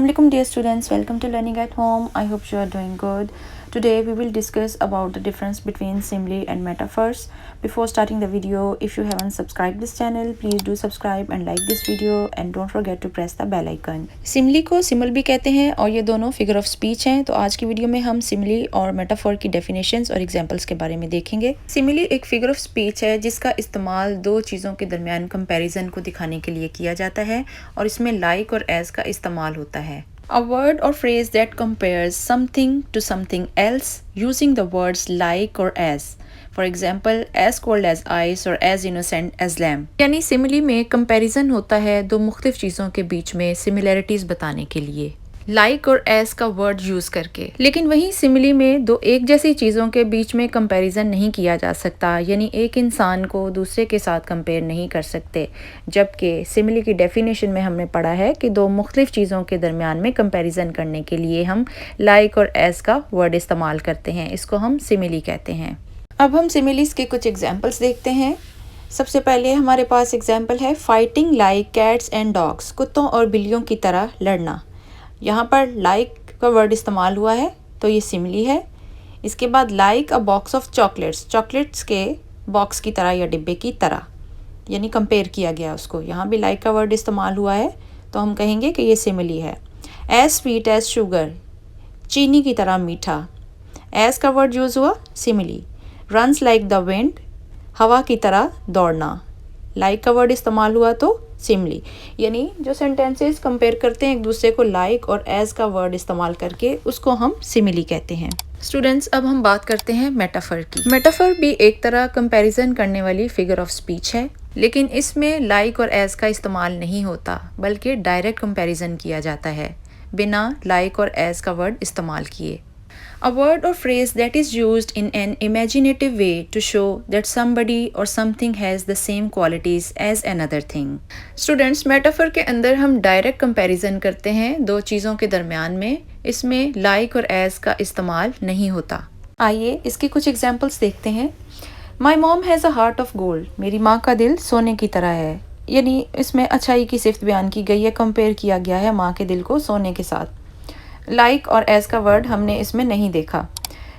Assalamualaikum dear students, welcome to Learning at Home. I hope you are doing good. Today we will discuss about the difference between simile and metaphors. Before starting the video, if you haven't subscribed this channel, please do subscribe and like this video and don't forget to press the bell icon. Simile को simile भी कहते हैं और ये दोनों figure of speech हैं। तो आज की वीडियो में हम सिमिली और मेटाफोर की डेफिनेशंस और एग्जांपल्स के बारे में देखेंगे। सिमिली एक फिगर ऑफ स्पीच है जिसका इस्तेमाल दो चीज़ों के दरमियान कंपैरिजन को दिखाने के लिए किया जाता है और इसमें लाइक और एज का इस्तेमाल होता है। A word or phrase that compares something to something else using the words like or as. For example, as cold as ice or as innocent as lamb. यानी सिमिली में कंपैरिजन होता है दो मुख्तलिफ चीज़ों के बीच में सिमिलैरिटीज़ बताने के लिए लाइक और एस का वर्ड यूज़ करके। लेकिन वहीं सिमिली में दो एक जैसी चीज़ों के बीच में कंपैरिजन नहीं किया जा सकता, यानी एक इंसान को दूसरे के साथ कंपेयर नहीं कर सकते। जबकि सिमिली की डेफिनेशन में हमने पढ़ा है कि दो मुख्तलिफ चीज़ों के दरमियान में कंपैरिजन करने के लिए हम लाइक और एस का वर्ड इस्तेमाल करते हैं। इसको हम सिमिली कहते हैं। अब हम सिमिलीज़ के कुछ एग्जाम्पल्स देखते हैं। सबसे पहले हमारे पास एग्जाम्पल है fighting like cats and dogs, कुत्तों और बिल्लियों की तरह लड़ना। यहाँ पर लाइक का वर्ड इस्तेमाल हुआ है तो ये सिमिली है। इसके बाद like a box of chocolates, chocolates के बॉक्स की तरह या डिब्बे की तरह, यानी कंपेयर किया गया उसको। यहाँ भी लाइक का वर्ड इस्तेमाल हुआ है तो हम कहेंगे कि ये सिमिली है। एज स्वीट एज शुगर, चीनी की तरह मीठा। एज का वर्ड यूज़ हुआ simile. Runs like the wind, हवा की तरह दौड़ना। लाइक का वर्ड इस्तेमाल हुआ तो सिमिली। यानी जो सेंटेंसेस कंपेयर करते हैं एक दूसरे को लाइक और एज का वर्ड इस्तेमाल करके, उसको हम सिमिली कहते हैं। स्टूडेंट्स, अब हम बात करते हैं मेटाफर की। मेटाफर भी एक तरह कंपैरिजन करने वाली फिगर ऑफ स्पीच है, लेकिन इसमें लाइक और एज का इस्तेमाल नहीं होता, बल्कि डायरेक्ट कंपैरिजन किया जाता है बिना लाइक और एज का वर्ड इस्तेमाल किए। A word or phrase that is used in an imaginative way to show that somebody or something has the same qualities as another thing. Students, metaphor के अंदर हम direct comparison करते हैं दो चीज़ों के दरमियान में। इसमें like और as का इस्तेमाल नहीं होता। आइए इसके कुछ examples देखते हैं। My mom has a heart of gold. मेरी माँ का दिल सोने की तरह है। यानी इसमें अच्छाई की सिफ्त बयान की गई है, कंपेयर किया गया है माँ के दिल को सोने के साथ। लाइक और एज का वर्ड हमने इसमें नहीं देखा।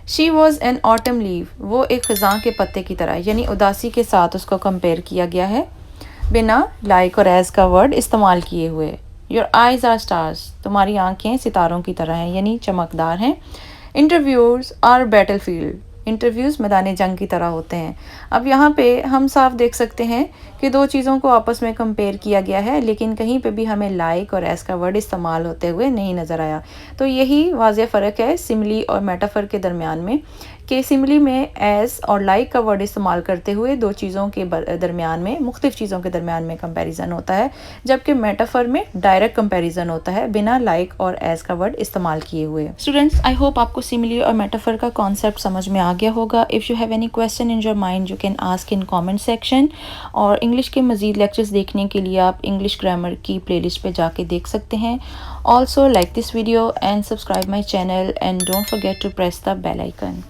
She was an autumn leave, वो एक ख़ज़ां के पत्ते की तरह, यानी उदासी के साथ उसको कंपेयर किया गया है बिना लाइक और एज का वर्ड इस्तेमाल किए हुए। योर आइज़ आर स्टार्स, तुम्हारी आंखें सितारों की तरह हैं, यानी चमकदार हैं। Interviews are battle field, interviews मैदान जंग की तरह होते हैं। अब यहाँ पे हम साफ देख सकते हैं कि दो चीज़ों को आपस में कंपेयर किया गया है, लेकिन कहीं पे भी हमें लाइक और एस का वर्ड इस्तेमाल होते हुए नहीं नज़र आया। तो यही वाज़ेह फ़र्क है सिमिली और मेटाफर के दरमियान में, कि सिमिली में एस और लाइक का वर्ड इस्तेमाल करते हुए दो चीज़ों के दरमियान में, मुख्तलिफ चीज़ों के दरमियान में कंपैरिजन होता है, जबकि मेटाफर में डायरेक्ट कंपैरिजन होता है बिना लाइक और एस का वर्ड इस्तेमाल किए हुए। स्टूडेंट्स, आई होप आपको सिमिली और मेटाफर का कॉन्सेप्ट समझ में आ गया होगा। If you have any question in your mind you can ask in comment section. और इंग्लिश के मज़ीद लेक्चर्स देखने के लिए आप इंग्लिश ग्रामर की प्लेलिस्ट पे जाके देख सकते हैं। Also like this video and subscribe my channel and don't forget to press the bell icon.